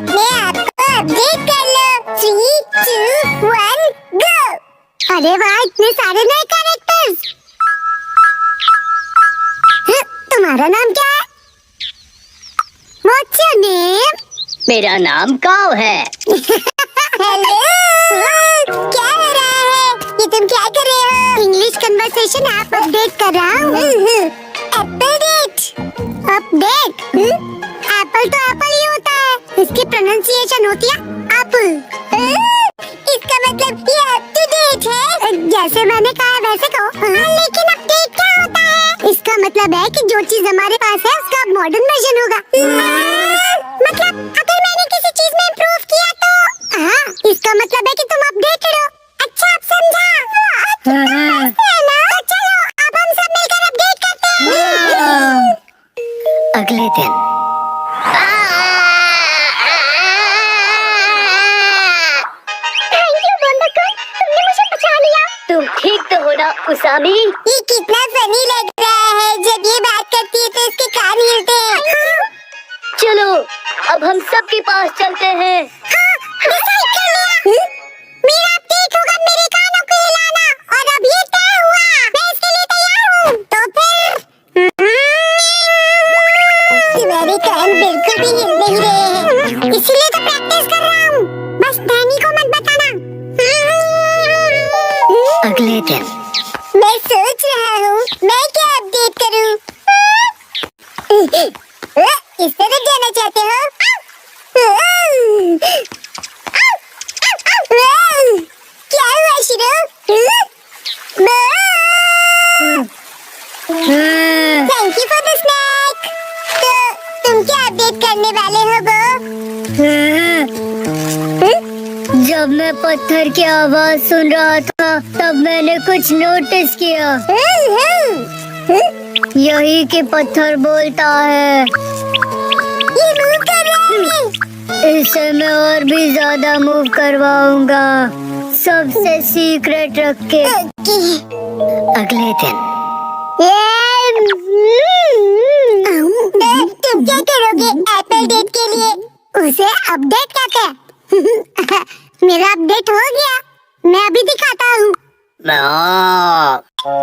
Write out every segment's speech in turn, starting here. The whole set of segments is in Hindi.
अपने आप को अपडेट कर लो। 3, 2, 1, गो। अरे वाह, इतने सारे नए कैरेक्टर्स। तुम्हारा नाम क्या है? What's your name? मेरा नाम काव है। हेलो, क्या हो रहा है? ये तुम क्या कर रहे हो? इंग्लिश कन्वर्सेशन ऐप अपडेट कर रहा हूँ। अपडेट? एप्पल तो एप्पल ही होता है, इसकी प्रोनाउंसिएशन होती है एप्पल। इसका मतलब ये अप टू डेट है। जैसे मैंने कहा वैसे कहो। लेकिन अपडेट क्या होता है? इसका मतलब है कि जो चीज हमारे पास है उसका मॉडर्न वर्जन होगा। मतलब अगर मैंने किसी चीज में इम्प्रूव किया तो हाँ, इसका मतलब है कि तुम अपडेटेड हो। अच्छा, अब समझा? तो चलो अब हम सब मिलकर अपडेट करते हैं। अगले दिन थैंक यू बोंडाकुन, तुमने मुझे बचा लिया। तुम ठीक तो हो ना उसामी? ये कितना फनी लग रहा है, जब ये बात करती है तो इसके कान हिलते हैं। चलो अब हम सबके पास चलते हैं। डिसाइड कर लिया। मेरा अपडेट होगा मेरे कानों को हिलाना, और अब ये तय हुआ, मैं इसके लिए तैयार हूँ। तो फिर तुम्हारे कान बिल्कुल भी हिल नहीं रहे हैं, इसीलिए तो प्रैक्टिस कर रहा हूँ। बस डैनी को मत बताना। अगले दिन मैं सोच रहा हूँ मैं क्या अपडेट करूँ। इस तरफ जाना चाहते हो? क्या हुआ शिरो? Thank you for the snake. तो तुम क्या अपडेट करने वाले हो जब मैं पत्थर की आवाज सुन रहा था तब मैंने कुछ नोटिस किया। यही कि पत्थर बोलता है। ये मूव कर रहा है। इसे मैं और भी ज्यादा मूव करवाऊंगा, सबसे सीक्रेट रख के। अगले दिन तुम क्या करोगे एप्पल डेट के लिए? उसे अपडेट कहते हैं। मेरा अपडेट हो गया, मैं अभी दिखाता हूँ।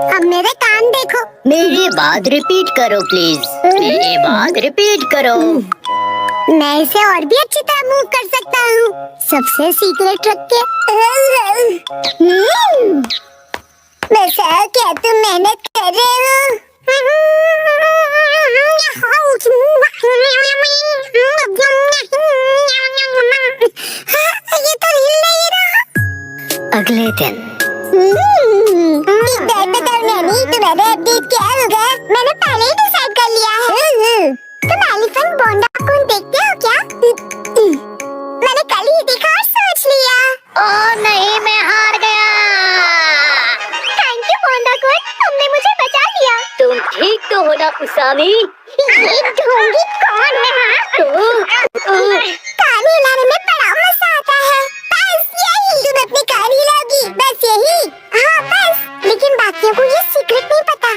अब मेरे कान देखो। मेरी बात रिपीट करो प्लीज। मेरी बात रिपीट करो। मैं इसे और भी अच्छी तरह मूव कर सकता हूँ, सबसे सीक्रेट रख के। वैसा क्या तुम मेहनत कर रहे हो? ये तो हिल नहीं रहा। अगले दिन एक बात बताओ नैनी, तुम्हारा अपडेट क्या होगा? मैंने पहले ही डिसाइड कर लिया है। तुम एलिफेंट बोंडाकुन देखते हो क्या? मैंने कल ही देखा और सोच लिया। ओ नहीं, मैं हार गया। थैंक यू बोंडाकुन, तुमने मुझे बचा लिया। तुम ठीक तो हो ना उसामी? ये ढोंगी कौन है? कान हिलाने में बड़ा मजा आता है। बस यही, तुम अपने कान हिलाओगी, बस यही। हाँ बस, लेकिन बाकियों को ये सीक्रेट नहीं पता।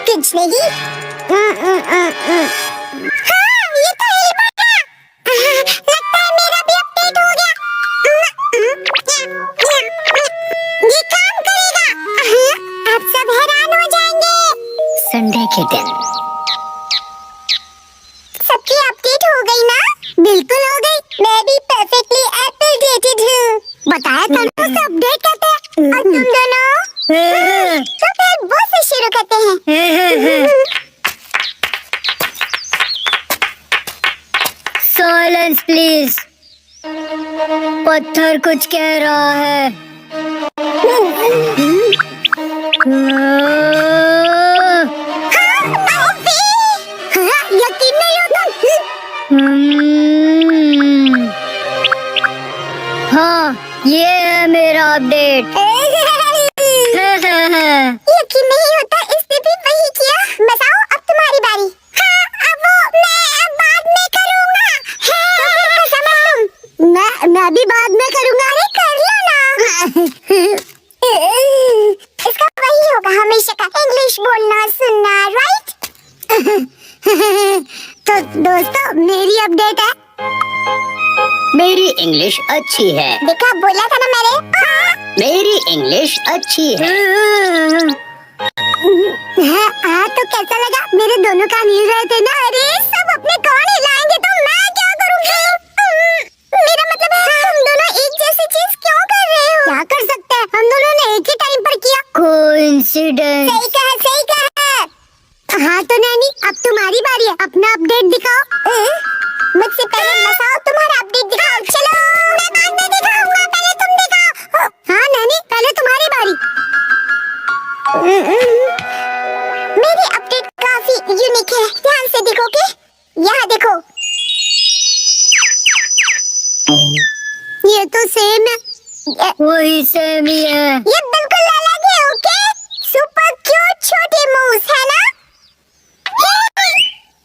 कुछ नहीं। हाँ, ये तो हिल पड़ा। लगता है मेरा भी अपडेट हो गया। ये काम करेगा। अब सब हैरान हो जाएंगे। संडे के दिन सबकी अपडेट हो गई ना? बिल्कुल हो गई। मैं भी परफेक्टली अपडेटेड हूँ। बताया था ना उसे अपडेट करते हैं। और तुम दोनों तो फिर वो से शुरू करते हैं। Silence please. पत्थर कुछ कह रहा है। यकीन नहीं होता। हाँ, ये है मेरा अपडेट। यकीन नहीं होता, इसने भी वही किया। बताओ अब तुम्हारी बारी। हाँ, अब वो मैं बाद में करूँगा। मैं भी बाद में करूँगा। अरे कर लो ना। इसका वही होगा हमेशा का, इंग्लिश बोलना सुनना, राइट? तो दोस्तों, मेरी मेरी अपडेट है? मेरी इंग्लिश अच्छी है। देखा, बोला था ना मैंने। मेरी इंग्लिश अच्छी है। हाँ, तो कैसा लगा? मेरे दोनों कान हिल रहे थे ना। अरे सब अपने कान हिलाएंगे तो मैं क्या करूँगी? मेरा मतलब है, हम दोनों एक जैसी चीज क्यों कर रहे हो? क्या कर सकते हैं, हम दोनों ने एक ही टाइम पर किया। कोइंसिडेंस। सही कहा, सही कहा। हाँ तो नैनी, अब तुम्हारी बारी है, अपना अपडेट दिखाओ। मुझसे पहले मसाओ तुम्हारा अपडेट दिखाओ। चलो, मैं बाद में दिखाऊंगा, पहले तुम दिखाओ। हाँ नैनी, पहले तुम्हारी बारी। मेरी अपडेट काफी यूनिक है, ध्यान से देखोगे? यहाँ देखो, ये तो सेम है। वही सेम ही है। ये बिल्कुल अलग है। ओके, सुपर क्यूट छोटे मूस है ना?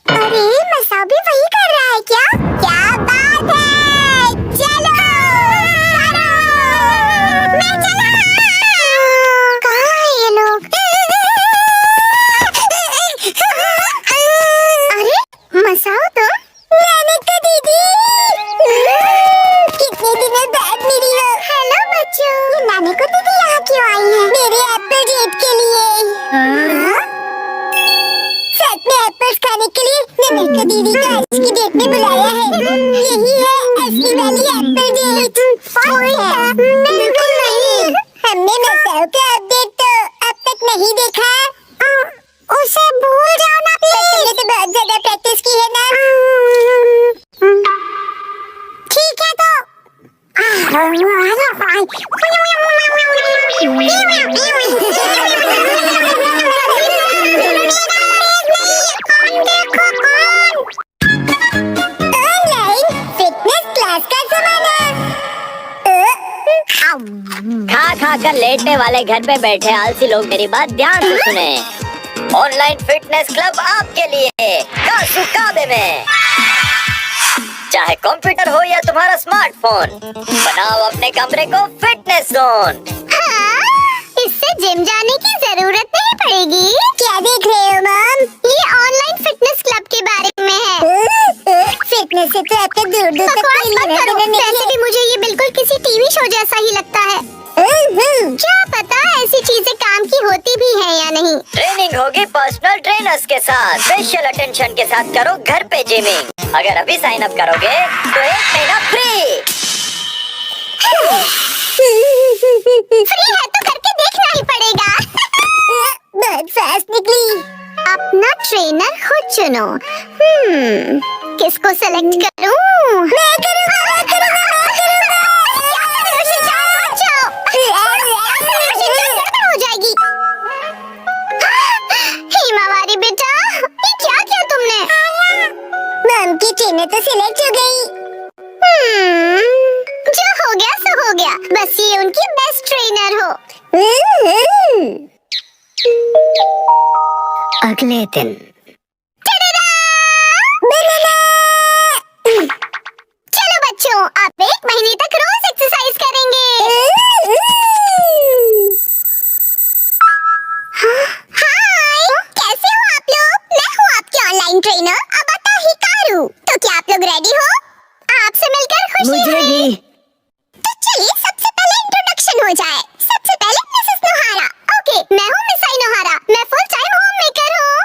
अरे मसा भी वही कर रहा है क्या? क्या बात है, चलो मैं चला। कहाँ है ये लोग? अरे मसाओ तुम? मैंने तो दीदी कितने दिनों बाद मिली हो। हेलो बच्चों, नानी को दीदी यहाँ क्यों आई है? मेरे एप्पल डेट के लिए। साथ में एप्पल्स खाने के लिए मैंने को दीदी को आज की डेट में बुलाया है। यही है असली वाली एप्पल डेट। बिल्कुल नहीं, हमने मसाओ का अपडेट तो अब तक नहीं देखा। उसे भूल जाओ ना प्लीज। तुमने तो बहुत ज्यादा प्रैक्टिस की है ना। ठीक है तो ऑनलाइन फिटनेस क्लास का जमाना। खा खा कर लेटने वाले घर पे बैठे आलसी लोग मेरी बात ध्यान से सुने। ऑनलाइन फिटनेस क्लब आपके लिए कासू काबे में। चाहे कंप्यूटर हो या तुम्हारा स्मार्टफोन, बनाओ अपने कमरे को फिटनेस जोन। हाँ, इससे जिम जाने की जरूरत नहीं पड़ेगी। क्या देख रहे हो मम? ये ऑनलाइन फिटनेस क्लब के बारे में है। फिटनेस से तो आपको दूर दूर तक कोई लेना देना नहीं है। वैसे भी मुझे ये बिल्कुल किसी टीवी शो जैसा ही लगता है। क्या पता ऐसी चीजें काम की होती भी है या नहीं। ट्रेनिंग होगी पर्सनल ट्रेनर्स के साथ। स्पेशल अटेंशन के साथ करो घर पे जिमिंग। अगर अभी साइन अप करोगे तो 1 महीना फ्री। फ्री है तो करके देखना ही पड़ेगा। बहुत फास्ट निकली। अपना ट्रेनर खुद चुनो। किसको सेलेक्ट करूं? मैं करूंगा, मैं करूंगा, मैं करूंगा। हो जाएगी। हिमावारी बेटा, ये क्या किया तुमने? मैम की ट्रेनर तो सिलेक्ट हो गई। जो हो गया सो हो गया, बस ये उनकी बेस्ट ट्रेनर हो। अगले दिन चलो बच्चों, आप 1 महीने तक रोज एक्सरसाइज करेंगे। हाय, कैसे हो आप लोग? मैं हूँ आपकी ऑनलाइन ट्रेनर अबाता हिकारू। तो क्या आप लोग रेडी हो? आपसे मिलकर खुशी मुझे हुई। भी। तो चलिए सबसे पहले इंट्रोडक्शन हो जाए। सबसे पहले मिसेस नोहारा। ओके, मैं हूँ मिस आई नोहारा। मैं फुल टाइम होम मेकर हूँ।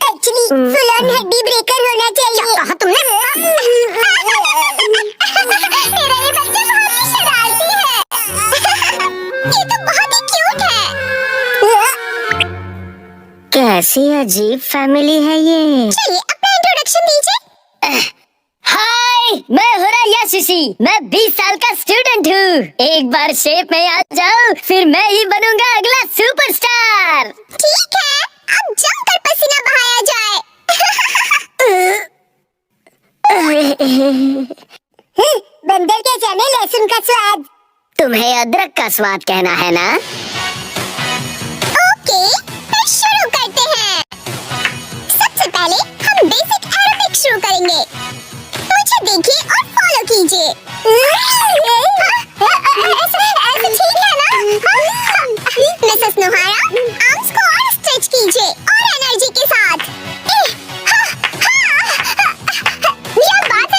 एक्चुअली फुल ऑन हड्डी ब्रेकर होना चाहिए। क्या कहा तुमने? मेरा ये बच्चा बहुत ही शरारती है। ये तो बहुत ही क्यूट है। कैसी अजीब फैमिली है ये। चलिए अपना इंट्रोडक्शन दीजिए। हाय, मैं हूँ यशिशी। मैं 20 साल का स्टूडेंट हूँ। एक बार शेप में आ जाओ, फिर मैं ही बनूंगा अगला सुपरस्टार। ठीक है, अब जमकर पसीना बहाया जाए। बंदर के जाने लहसुन का स्वाद। तुम्हें अदरक का स्वाद कहना है ना? ओके, फिर शुरू करते हैं। सबसे पहले हम बेसिक एरोबिक शुरू करेंगे। मुझे देखिए और फॉलो कीजिए। ऐसे ठीक है ना? मिसेस नोहारा, आर्म्स को और स्ट्रेच कीजिए और एनर्जी के साथ। क्या बात है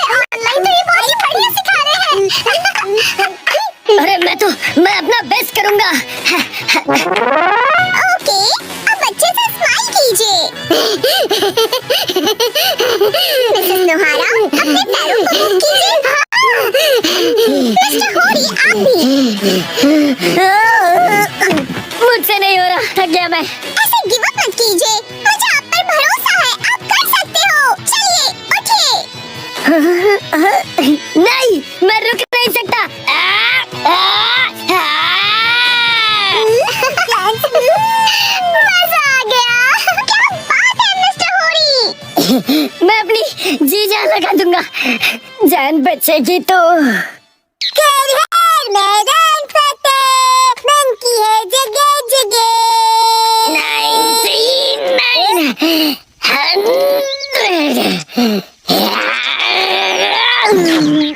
करूंगा। ओके, अब अच्छे से स्माइल कीजिए। मिसेस नोहारा, अपने पैरों को मूव कीजिए। मिस्टर होरी, आप भी। मुझसे नहीं हो रहा, थक गया मैं। ऐसे गिव अप मत कीजिए, मुझे आप पर भरोसा है, आप कर सकते हो। चलिए, उठिए। नहीं, मैं रुक नहीं सकता। मजा आ गया। क्या बात है मिस्टर होरी। मैं अपनी जी जान लगा दूंगा, जान बचेगी तो। घर घर मैदान फतेह, मंकी है जगह जगह। 99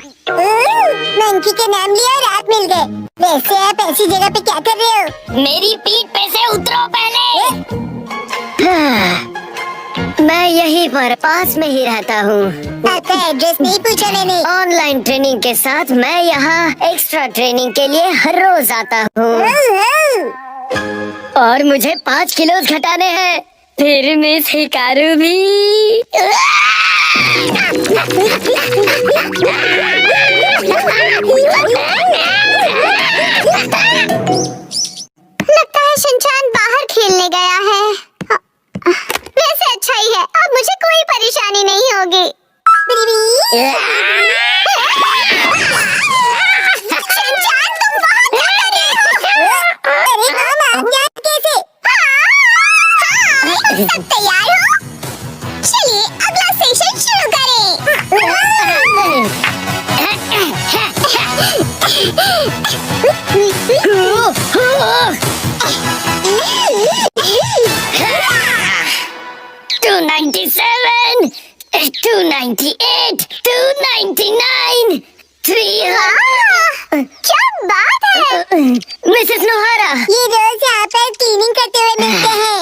मंकी के नाम लिया और आप मिल गए। वैसे आप ऐसी जगह पे क्या कर रहे हो? मेरी पीठ पे से उतरो पहले। मैं यहीं पर पास में ही रहता हूँ। आपका एड्रेस नहीं पूछा मैंने। ऑनलाइन ट्रेनिंग के साथ मैं यहाँ एक्स्ट्रा ट्रेनिंग के लिए हर रोज आता हूँ और मुझे 5 किलो घटाने हैं। फिर मिस हिकारू भी। लगता है शिनचान बाहर खेलने गया है। वैसे अच्छा ही है, अब मुझे कोई परेशानी नहीं होगी। शिनचान, तुम वहाँ क्या कर रहे हो? अरे मामा, यहाँ कैसे? हाँ, सब तैयार हो? चलिए अगला सेशन शुरू करें। 297, 298, 299, 300। क्या बात है। मिसेस नोहारा, ये रोज यहाँ पर ट्रेनिंग करते हुए मिलते हैं।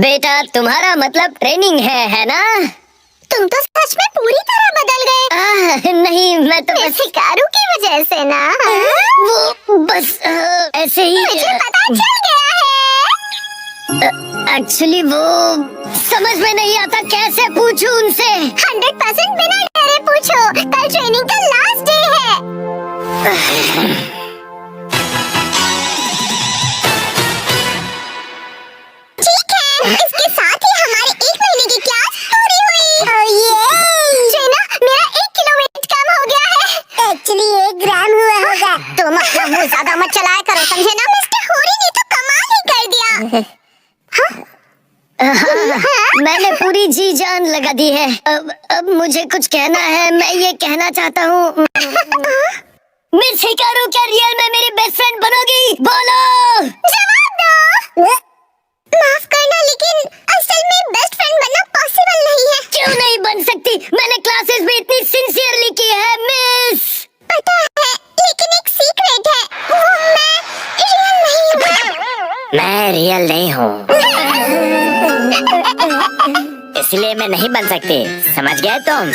बेटा तुम्हारा मतलब ट्रेनिंग है ना? तुम तो सच में पूरी तरह बदल गए। नहीं, मैं तो बस हिकारू की वजह से ना। वो बस ऐसे ही। मुझे पता चल गया है। एक्चुअली वो समझ में नहीं आता, कैसे पूछूं उनसे। 100% बिना डरे पूछो, कल ट्रेनिंग का लास्ट डे है। ठीक है, इसके साथ ही हमारे 1 महीने की क्लास पूरी हुई। जेना, मेरा 1 किलो वेट कम हो गया है। एक्चुअली 1 ग्राम हुआ होगा। तुम अपना मुंह ज्यादा मत चलाया करो, समझे ना? मिस्टर होरी ने तो कमाल ही कर दिया। मैंने पूरी जी जान लगा दी है। अब मुझे कुछ कहना है। मैं ये कहना चाहता हूँ, मिस हिकारू क्या रियल में मेरी बेस्ट फ्रेंड बनोगी? बोलो। जवाब दो। माफ करना, लेकिन असल में बेस्ट फ्रेंड बनना पॉसिबल नहीं है। क्यों नहीं बन सकती? मैंने क्लासेस भी इतनी सिंसियरली की है मिस। पता है, लेकिन एक सीक्रेट है, वो मैं रियल नहीं हूँ। मैं रियल नहीं हूँ, इसलिए मैं नहीं बन सकती। समझ गए तुम?